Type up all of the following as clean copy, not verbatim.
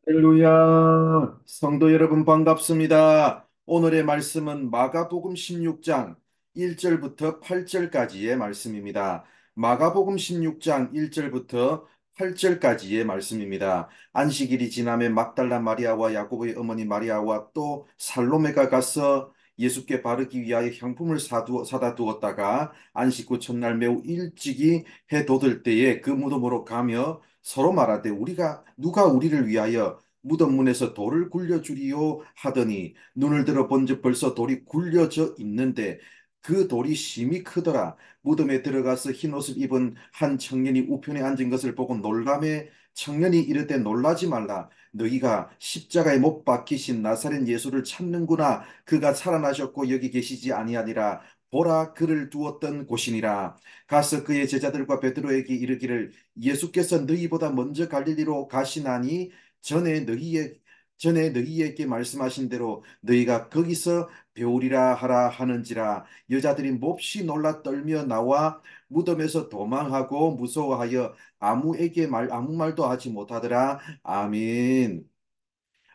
할렐루야. 성도 여러분 반갑습니다. 오늘의 말씀은 마가복음 16장 1절부터 8절까지의 말씀입니다. 마가복음 16장 1절부터 8절까지의 말씀입니다. 안식일이 지나면 막달라 마리아와 야고보의 어머니 마리아와 또 살로메가 가서 예수께 바르기 위하여 향품을 사다 두었다가 안식 후 첫날 매우 일찍이 해 돋을 때에 그 무덤으로 가며 서로 말하되 우리가 누가 우리를 위하여 무덤 문에서 돌을 굴려주리요 하더니 눈을 들어 본즉 벌써 돌이 굴려져 있는데 그 돌이 심히 크더라. 무덤에 들어가서 흰옷을 입은 한 청년이 우편에 앉은 것을 보고 놀라매 청년이 이르되 놀라지 말라. 너희가 십자가에 못 박히신 나사렛 예수를 찾는구나. 그가 살아나셨고 여기 계시지 아니하니라. 보라 그를 두었던 곳이니라. 가서 그의 제자들과 베드로에게 이르기를 예수께서 너희보다 먼저 갈릴리로 가시나니 전에 너희에 전에 너희에게 말씀하신 대로 너희가 거기서 배우리라 하라 하는지라. 여자들이 몹시 놀라 떨며 나와 무덤에서 도망하고 무서워하여 아무 말도 하지 못하더라. 아멘.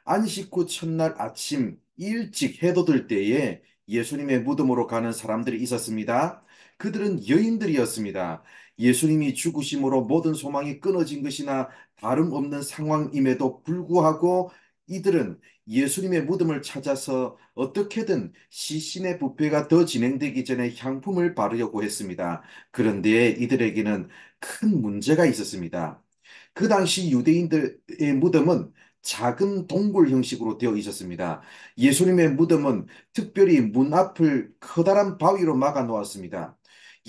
안식 후 첫날 아침 일찍 해돋을 때에 예수님의 무덤으로 가는 사람들이 있었습니다. 그들은 여인들이었습니다. 예수님이 죽으심으로 모든 소망이 끊어진 것이나 다름없는 상황임에도 불구하고 이들은 예수님의 무덤을 찾아서 어떻게든 시신의 부패가 더 진행되기 전에 향품을 바르려고 했습니다. 그런데 이들에게는 큰 문제가 있었습니다. 그 당시 유대인들의 무덤은 작은 동굴 형식으로 되어 있었습니다. 예수님의 무덤은 특별히 문 앞을 커다란 바위로 막아 놓았습니다.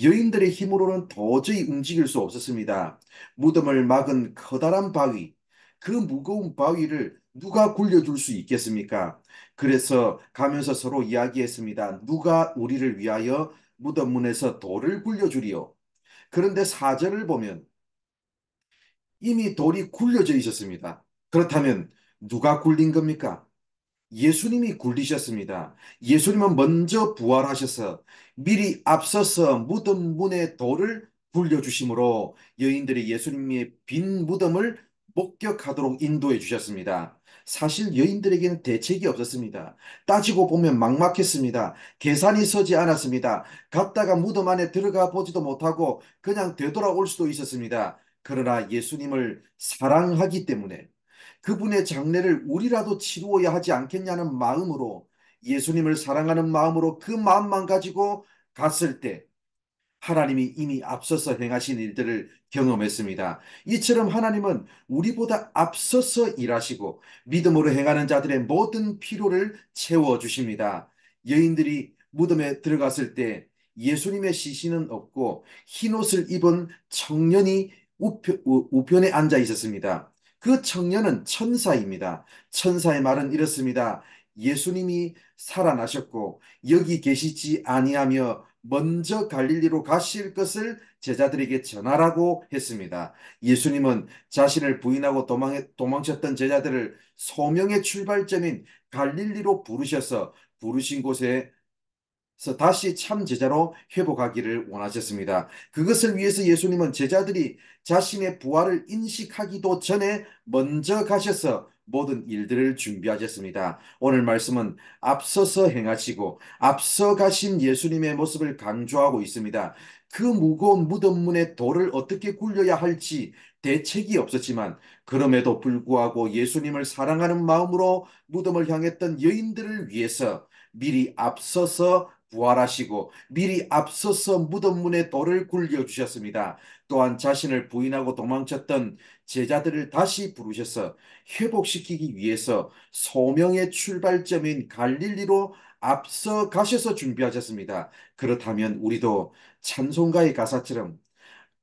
여인들의 힘으로는 도저히 움직일 수 없었습니다. 무덤을 막은 커다란 바위, 그 무거운 바위를 누가 굴려줄 수 있겠습니까? 그래서 가면서 서로 이야기했습니다. 누가 우리를 위하여 무덤 문에서 돌을 굴려주리요. 그런데 사절을 보면 이미 돌이 굴려져 있었습니다. 그렇다면 누가 굴린 겁니까? 예수님이 굴리셨습니다. 예수님은 먼저 부활하셔서 미리 앞서서 무덤 문에 돌을 굴려주심으로 여인들이 예수님의 빈 무덤을 목격하도록 인도해 주셨습니다. 사실 여인들에게는 대책이 없었습니다. 따지고 보면 막막했습니다. 계산이 서지 않았습니다. 갔다가 무덤 안에 들어가 보지도 못하고 그냥 되돌아올 수도 있었습니다. 그러나 예수님을 사랑하기 때문에 그분의 장례를 우리라도 치루어야 하지 않겠냐는 마음으로 예수님을 사랑하는 마음으로 그 마음만 가지고 갔을 때 하나님이 이미 앞서서 행하신 일들을 경험했습니다. 이처럼 하나님은 우리보다 앞서서 일하시고 믿음으로 행하는 자들의 모든 필요를 채워주십니다. 여인들이 무덤에 들어갔을 때 예수님의 시신은 없고 흰옷을 입은 청년이 우편에 앉아 있었습니다. 그 청년은 천사입니다. 천사의 말은 이렇습니다. 예수님이 살아나셨고 여기 계시지 아니하며 먼저 갈릴리로 가실 것을 제자들에게 전하라고 했습니다. 예수님은 자신을 부인하고 도망쳤던 제자들을 소명의 출발점인 갈릴리로 부르셔서 부르신 곳에 다시 참 제자로 회복하기를 원하셨습니다. 그것을 위해서 예수님은 제자들이 자신의 부활을 인식하기도 전에 먼저 가셔서 모든 일들을 준비하셨습니다. 오늘 말씀은 앞서서 행하시고 앞서 가신 예수님의 모습을 강조하고 있습니다. 그 무거운 무덤 문에 돌을 어떻게 굴려야 할지 대책이 없었지만 그럼에도 불구하고 예수님을 사랑하는 마음으로 무덤을 향했던 여인들을 위해서 미리 앞서서 부활하시고 미리 앞서서 무덤 문에 돌을 굴려 주셨습니다. 또한 자신을 부인하고 도망쳤던 제자들을 다시 부르셔서 회복시키기 위해서 소명의 출발점인 갈릴리로 앞서 가셔서 준비하셨습니다. 그렇다면 우리도 찬송가의 가사처럼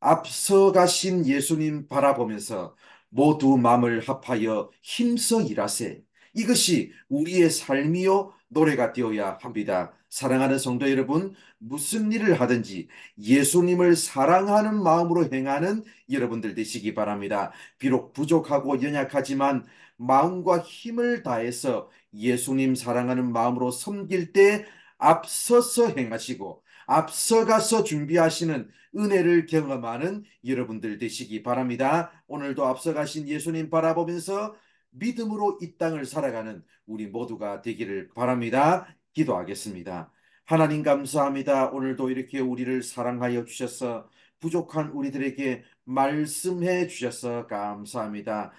앞서 가신 예수님 바라보면서 모두 마음을 합하여 힘써 일하세. 이것이 우리의 삶이요 노래가 되어야 합니다. 사랑하는 성도 여러분, 무슨 일을 하든지 예수님을 사랑하는 마음으로 행하는 여러분들 되시기 바랍니다. 비록 부족하고 연약하지만 마음과 힘을 다해서 예수님 사랑하는 마음으로 섬길 때 앞서서 행하시고 앞서가서 준비하시는 은혜를 경험하는 여러분들 되시기 바랍니다. 오늘도 앞서가신 예수님 바라보면서 믿음으로 이 땅을 살아가는 우리 모두가 되기를 바랍니다. 기도하겠습니다. 하나님 감사합니다. 오늘도 이렇게 우리를 사랑하여 주셔서 부족한 우리들에게 말씀해 주셔서 감사합니다.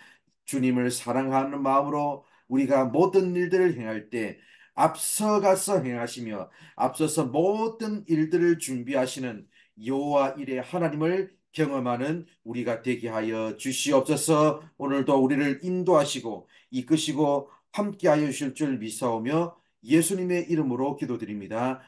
주님을 사랑하는 마음으로 우리가 모든 일들을 행할 때 앞서가서 행하시며 앞서서 모든 일들을 준비하시는 여호와 일의 하나님을 경험하는 우리가 되게 하여 주시옵소서. 오늘도 우리를 인도하시고 이끄시고 함께하여 주실 줄 믿사오며 예수님의 이름으로 기도드립니다.